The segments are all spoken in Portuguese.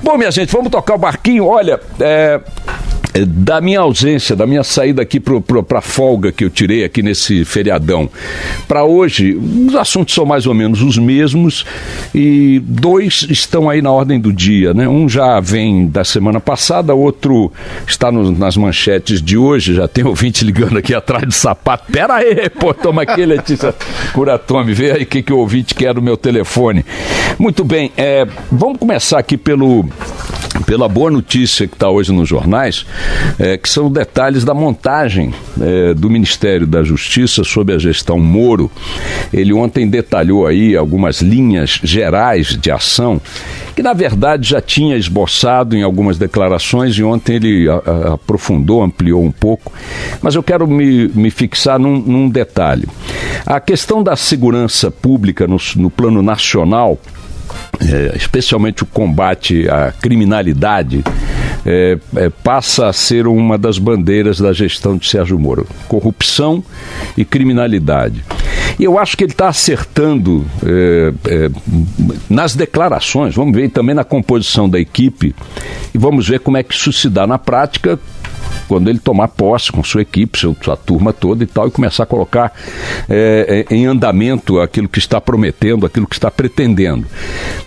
Bom, minha gente, vamos tocar o barquinho. Olha, da minha ausência, da minha saída aqui para folga que eu tirei aqui nesse feriadão, para hoje, os assuntos são mais ou menos os mesmos e dois estão aí na ordem do dia, né? Um já vem da semana passada, outro está nas manchetes de hoje. Já tem ouvinte ligando aqui atrás do sapato. Pera aí, pô, toma aqui, Letícia Curatome, vê aí o que o ouvinte quer no meu telefone. Muito bem, vamos começar aqui pela boa notícia que está hoje nos jornais, que são detalhes da montagem do Ministério da Justiça sob a gestão Moro. Ele ontem detalhou aí algumas linhas gerais de ação, que na verdade já tinha esboçado em algumas declarações, e ontem ele aprofundou, ampliou um pouco, mas eu quero me fixar num detalhe. A questão da segurança pública no plano nacional, especialmente o combate à criminalidade, passa a ser uma das bandeiras da gestão de Sérgio Moro. Corrupção e criminalidade. E eu acho que ele está acertando nas declarações, vamos ver também na composição da equipe, e vamos ver como é que isso se dá na prática, quando ele tomar posse com sua equipe, sua turma toda e tal, e começar a colocar em andamento aquilo que está prometendo, aquilo que está pretendendo.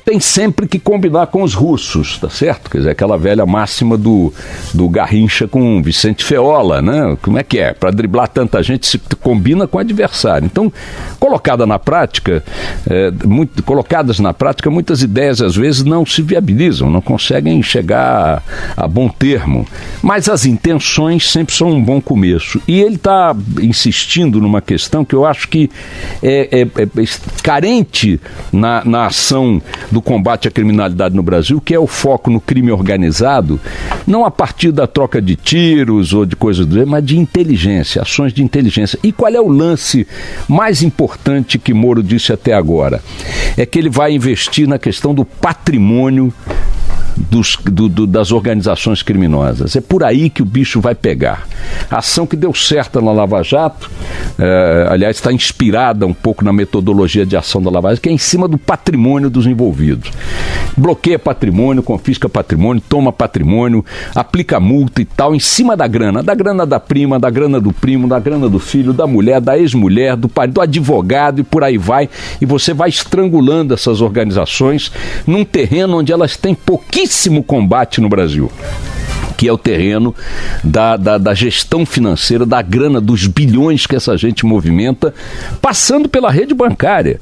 Tem sempre que combinar com os russos, tá certo? Quer dizer, aquela velha máxima do Garrincha com Vicente Feola, né? Como é que é? Para driblar tanta gente, se combina com o adversário. Então, colocadas na prática, muitas ideias às vezes não se viabilizam, não conseguem chegar a bom termo. Mas as intenções sempre são um bom começo. E ele está insistindo numa questão que eu acho que é carente na ação do combate à criminalidade no Brasil, que é o foco no crime organizado, não a partir da troca de tiros ou de coisas do gênero, mas de inteligência, ações de inteligência. E qual é o lance mais importante que Moro disse até agora? É que ele vai investir na questão do patrimônio das organizações criminosas. É por aí que o bicho vai pegar. A ação que deu certo na Lava Jato, aliás, está inspirada um pouco na metodologia de ação da Lava Jato, que é em cima do patrimônio dos envolvidos. Bloqueia patrimônio, confisca patrimônio, toma patrimônio, aplica multa e tal, em cima da grana da prima, da grana do primo, da grana do filho, da mulher, da ex-mulher, do pai, do advogado, e por aí vai. E você vai estrangulando essas organizações num terreno onde elas têm pouquíssimo combate no Brasil, que é o terreno da gestão financeira, da grana, dos bilhões que essa gente movimenta, passando pela rede bancária.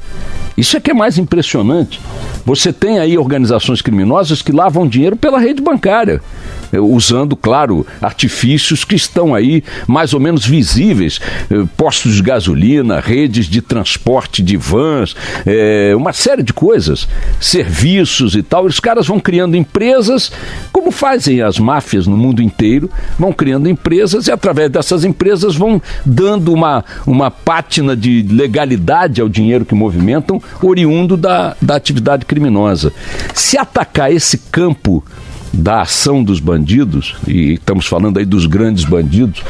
Isso é que é mais impressionante. Você tem aí organizações criminosas que lavam dinheiro pela rede bancária, usando, claro, artifícios que estão aí mais ou menos visíveis, postos de gasolina, redes de transporte de vans, uma série de coisas, serviços e tal. Os caras vão criando empresas, como fazem as máfias no mundo inteiro, vão criando empresas e através dessas empresas vão dando uma pátina de legalidade ao dinheiro que movimentam, oriundo da atividade criminosa. Se atacar esse campo da ação dos bandidos, e estamos falando aí dos grandes bandidos,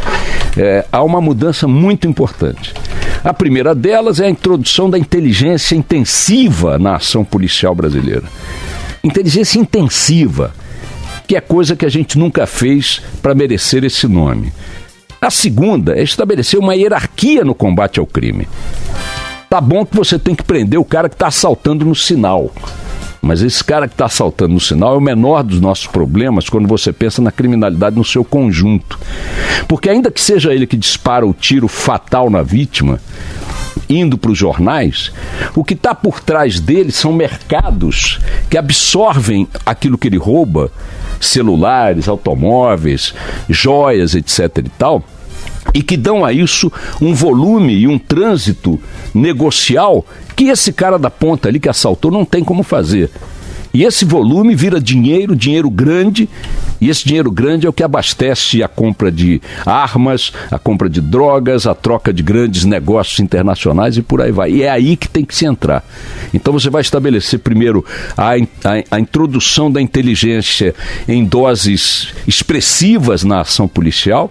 há uma mudança muito importante. A primeira delas é a introdução da inteligência intensiva na ação policial brasileira. Inteligência intensiva, que é coisa que a gente nunca fez para merecer esse nome. A segunda é estabelecer uma hierarquia no combate ao crime. Tá bom que você tem que prender o cara que está assaltando no sinal, mas esse cara que está assaltando no sinal é o menor dos nossos problemas quando você pensa na criminalidade no seu conjunto. Porque ainda que seja ele que dispara o tiro fatal na vítima, indo para os jornais, o que está por trás dele são mercados que absorvem aquilo que ele rouba, celulares, automóveis, joias, etc. e tal, e que dão a isso um volume e um trânsito negocial que esse cara da ponta ali que assaltou não tem como fazer. E esse volume vira dinheiro, dinheiro grande, e esse dinheiro grande é o que abastece a compra de armas, a compra de drogas, a troca de grandes negócios internacionais e por aí vai. E é aí que tem que se entrar. Então você vai estabelecer primeiro a introdução da inteligência em doses expressivas na ação policial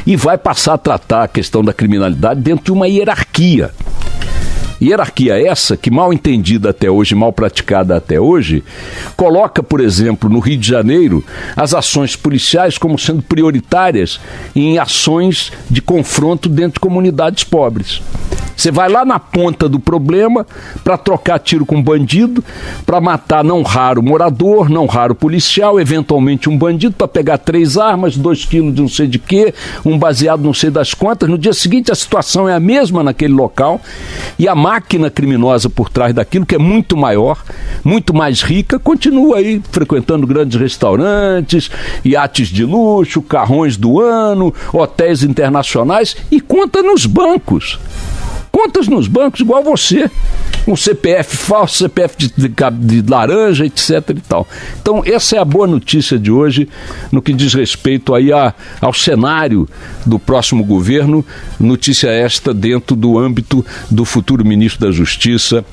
e vai passar a tratar a questão da criminalidade dentro de uma hierarquia. Hierarquia essa que, mal entendida até hoje, mal praticada até hoje, coloca, por exemplo, no Rio de Janeiro, as ações policiais como sendo prioritárias em ações de confronto dentro de comunidades pobres. Você vai lá na ponta do problema para trocar tiro com bandido, para matar não raro morador, não raro policial, eventualmente um bandido, para pegar 3 armas, 2 quilos de não sei de quê, um baseado não sei das quantas. No dia seguinte a situação é a mesma naquele local e a máquina criminosa por trás daquilo, que é muito maior, muito mais rica, continua aí frequentando grandes restaurantes, iates de luxo, carrões do ano, hotéis internacionais e conta nos bancos. Contas nos bancos igual você, um CPF falso, CPF de laranja, etc. e tal. Então essa é a boa notícia de hoje no que diz respeito aí ao cenário do próximo governo, notícia esta dentro do âmbito do futuro ministro da Justiça,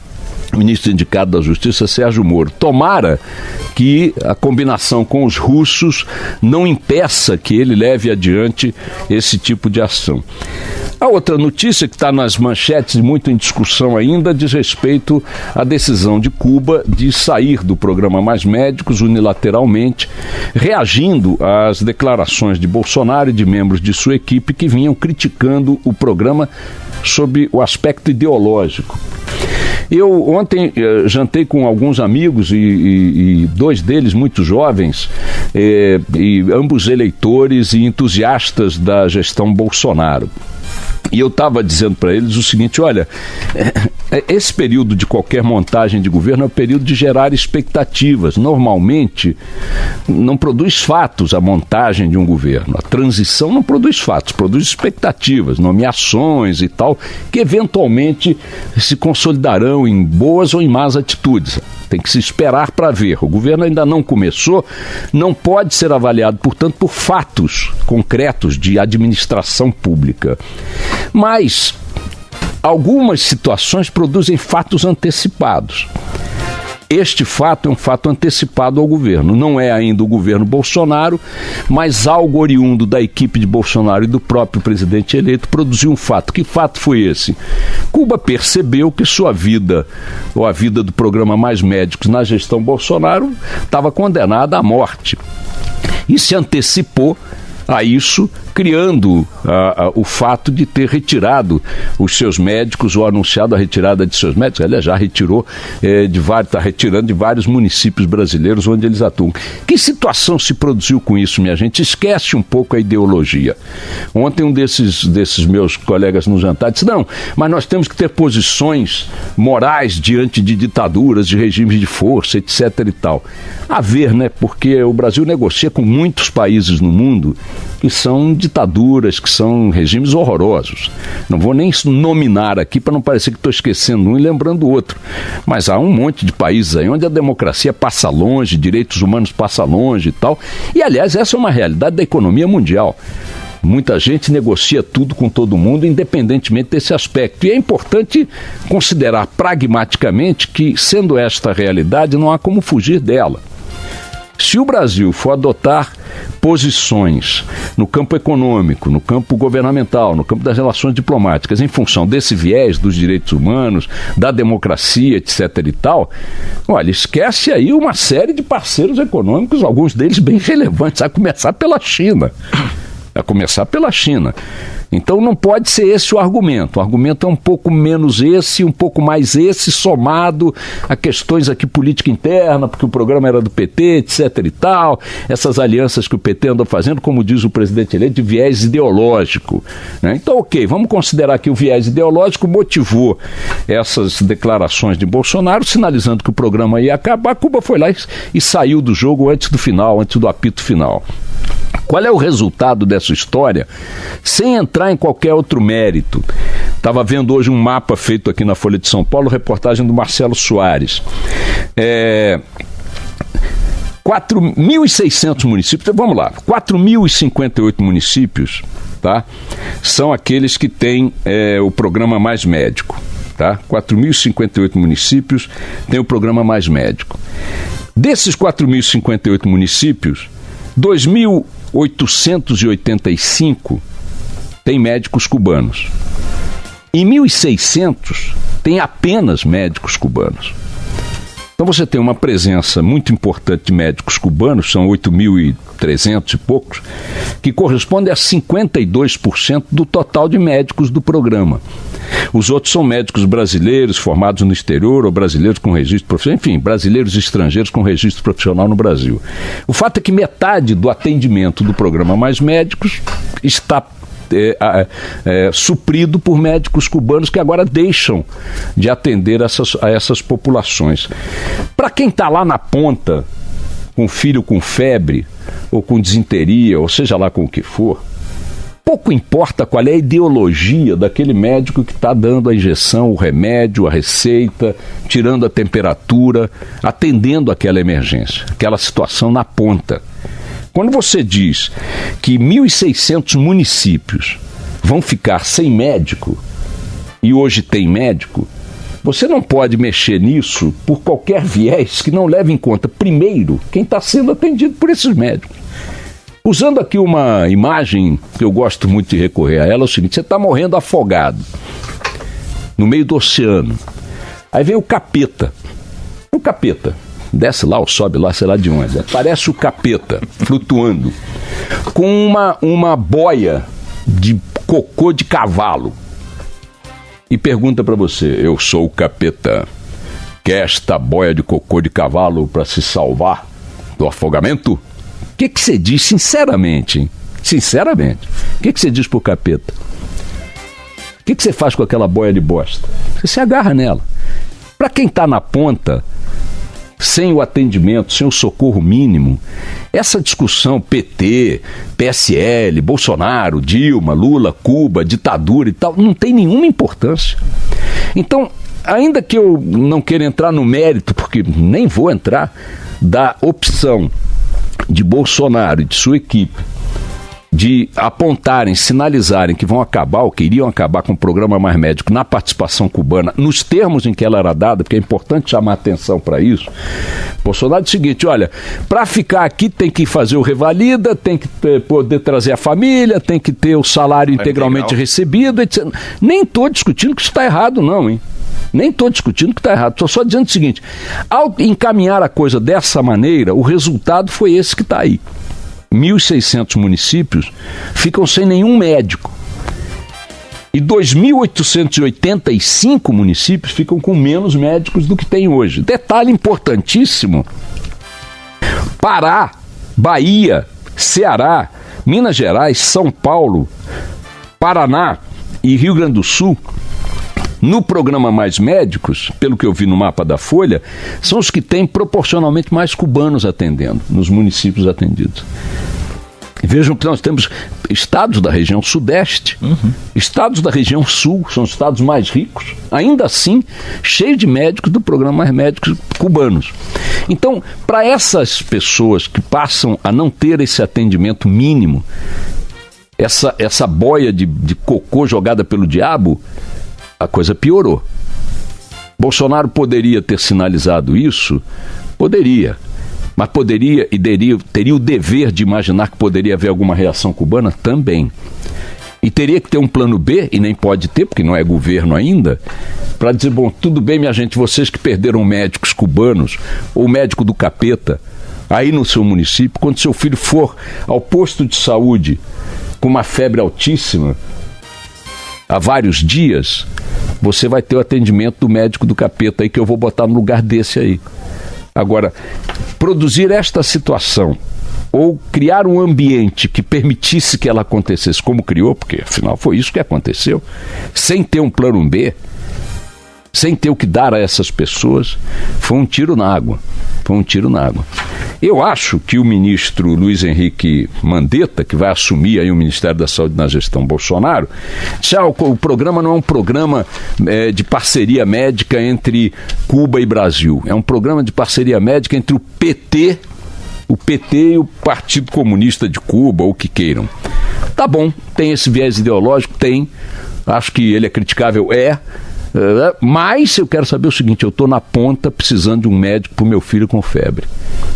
ministro indicado da Justiça, Sérgio Moro. Tomara que a combinação com os russos não impeça que ele leve adiante esse tipo de ação. A outra notícia que está nas manchetes, muito em discussão ainda, diz respeito à decisão de Cuba de sair do programa Mais Médicos unilateralmente, reagindo às declarações de Bolsonaro e de membros de sua equipe que vinham criticando o programa sob o aspecto ideológico. Eu ontem jantei com alguns amigos e 2 deles muito jovens, e ambos eleitores e entusiastas da gestão Bolsonaro. E eu estava dizendo para eles o seguinte: olha, esse período de qualquer montagem de governo é o período de gerar expectativas. Normalmente não produz fatos a montagem de um governo. A transição não produz fatos, produz expectativas, nomeações e tal, que eventualmente se consolidarão em boas ou em más atitudes. Tem que se esperar para ver. O governo ainda não começou, não pode ser avaliado, portanto, por fatos concretos de administração pública. Mas algumas situações produzem fatos antecipados. Este fato é um fato antecipado ao governo. Não é ainda o governo Bolsonaro, mas algo oriundo da equipe de Bolsonaro e do próprio presidente eleito produziu um fato. Que fato foi esse? Cuba percebeu que sua vida, ou a vida do programa Mais Médicos na gestão Bolsonaro, estava condenada à morte. E se antecipou a isso, criando o fato de ter retirado os seus médicos, ou anunciado a retirada de seus médicos. Aliás, já retirou está retirando de vários municípios brasileiros onde eles atuam. Que situação se produziu com isso, minha gente? Esquece um pouco a ideologia. Ontem um desses meus colegas no jantar disse: não, mas nós temos que ter posições morais diante de ditaduras, de regimes de força, etc. e tal. A ver, né? Porque o Brasil negocia com muitos países no mundo que são ditaduras, que são regimes horrorosos. Não vou nem nominar aqui para não parecer que estou esquecendo um e lembrando o outro. Mas há um monte de países aí onde a democracia passa longe, direitos humanos passa longe e tal. E, aliás, essa é uma realidade da economia mundial. Muita gente negocia tudo com todo mundo, independentemente desse aspecto. E é importante considerar pragmaticamente que, sendo esta a realidade, não há como fugir dela. Se o Brasil for adotar posições no campo econômico, no campo governamental, no campo das relações diplomáticas, em função desse viés dos direitos humanos, da democracia, etc. e tal, olha, esquece aí uma série de parceiros econômicos, alguns deles bem relevantes, a começar pela China. Então não pode ser esse o argumento. O argumento é um pouco menos esse, um pouco mais esse, somado a questões aqui política interna, porque o programa era do PT, etc. e tal, essas alianças que o PT andou fazendo, como diz o presidente eleito, de viés ideológico, né? Então, ok, vamos considerar que o viés ideológico motivou essas declarações de Bolsonaro, sinalizando que o programa ia acabar. Cuba foi lá e saiu do jogo antes do final, antes do apito final. Qual é o resultado dessa história? Sem entrar em qualquer outro mérito. Estava vendo hoje um mapa feito aqui na Folha de São Paulo, reportagem do Marcelo Soares. 4.600 municípios, vamos lá, 4.058 municípios, tá? São aqueles que têm o programa Mais Médico, tá? 4.058 municípios têm o programa Mais Médico. Desses 4.058 municípios, 2.885 tem médicos cubanos. E 1.600 tem apenas médicos cubanos. Então você tem uma presença muito importante de médicos cubanos, são 8.300 e poucos, que corresponde a 52% do total de médicos do programa. Os outros são médicos brasileiros formados no exterior ou brasileiros com registro profissional, enfim, brasileiros e estrangeiros com registro profissional no Brasil. O fato é que metade do atendimento do programa Mais Médicos está suprido por médicos cubanos que agora deixam de atender a essas populações. Para quem está lá na ponta, com filho com febre, ou com disenteria, ou seja lá com o que for, pouco importa qual é a ideologia daquele médico que está dando a injeção, o remédio, a receita, tirando a temperatura, atendendo aquela emergência, aquela situação na ponta. Quando você diz que 1.600 municípios vão ficar sem médico, e hoje tem médico, você não pode mexer nisso por qualquer viés que não leve em conta, primeiro, quem está sendo atendido por esses médicos. Usando aqui uma imagem que eu gosto muito de recorrer a ela, é o seguinte: você está morrendo afogado no meio do oceano. Aí vem o capeta. O capeta desce lá ou sobe lá, sei lá de onde. Parece o capeta flutuando com uma boia de cocô de cavalo. E pergunta para você: eu sou o capeta, quer esta boia de cocô de cavalo para se salvar do afogamento? O que você diz sinceramente, hein? Sinceramente, o que você diz pro capeta? O que você faz com aquela boia de bosta? Você se agarra nela. Para quem está na ponta, sem o atendimento, sem o socorro mínimo, essa discussão PT, PSL, Bolsonaro, Dilma, Lula, Cuba, ditadura e tal, não tem nenhuma importância. Então, ainda que eu não queira entrar no mérito, porque nem vou entrar, da opção de Bolsonaro e de sua equipe de apontarem, sinalizarem que vão acabar ou que iriam acabar com o programa Mais Médico na participação cubana, nos termos em que ela era dada, porque é importante chamar atenção para isso. Bolsonaro diz o seguinte: olha, para ficar aqui tem que fazer o revalida, tem que poder trazer a família, tem que ter o salário integralmente recebido, etc. Nem estou discutindo que isso está errado não, hein? Nem estou discutindo que está errado, estou só dizendo o seguinte: ao encaminhar a coisa dessa maneira, o resultado foi esse que está aí. 1.600 municípios ficam sem nenhum médico. E 2.885 municípios ficam com menos médicos do que tem hoje. Detalhe importantíssimo: Pará, Bahia, Ceará, Minas Gerais, São Paulo, Paraná e Rio Grande do Sul, no programa Mais Médicos, pelo que eu vi no mapa da Folha, são os que têm proporcionalmente mais cubanos atendendo, nos municípios atendidos. Vejam que nós temos estados da região sudeste, estados da região sul, são os estados mais ricos, ainda assim, cheios de médicos do programa Mais Médicos cubanos. Então, para essas pessoas que passam a não ter esse atendimento mínimo, essa boia de cocô jogada pelo diabo, a coisa piorou. Bolsonaro poderia ter sinalizado isso? Poderia. Mas poderia e teria o dever de imaginar que poderia haver alguma reação cubana? Também. E teria que ter um plano B, e nem pode ter, porque não é governo ainda, para dizer: bom, tudo bem, minha gente, vocês que perderam médicos cubanos, ou médico do capeta, aí no seu município, quando seu filho for ao posto de saúde com uma febre altíssima, há vários dias, você vai ter o atendimento do médico do capeta aí, que eu vou botar no lugar desse aí. Agora, produzir esta situação, ou criar um ambiente que permitisse que ela acontecesse como criou, porque afinal foi isso que aconteceu, sem ter um plano B, sem ter o que dar a essas pessoas, foi um tiro na água. Foi um tiro na água. Eu acho que o ministro Luiz Henrique Mandetta, que vai assumir aí o Ministério da Saúde na gestão Bolsonaro, disse: o programa não é um programa de parceria médica entre Cuba e Brasil. É um programa de parceria médica entre o PT e o Partido Comunista de Cuba, ou o que queiram. Tá bom, tem esse viés ideológico? Tem. Acho que ele é criticável? Mas eu quero saber o seguinte: eu estou na ponta precisando de um médico para o meu filho com febre.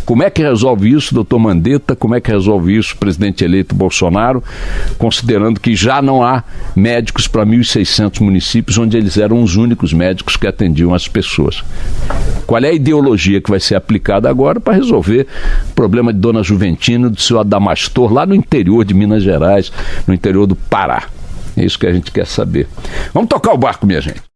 Como é que resolve isso, doutor Mandetta? Como é que resolve isso o presidente eleito Bolsonaro, considerando que já não há médicos para 1.600 municípios, onde eles eram os únicos médicos que atendiam as pessoas? Qual é a ideologia que vai ser aplicada agora para resolver o problema de Dona Juventina, do seu Adamastor, lá no interior de Minas Gerais, no interior do Pará? É isso que a gente quer saber. Vamos tocar o barco, minha gente.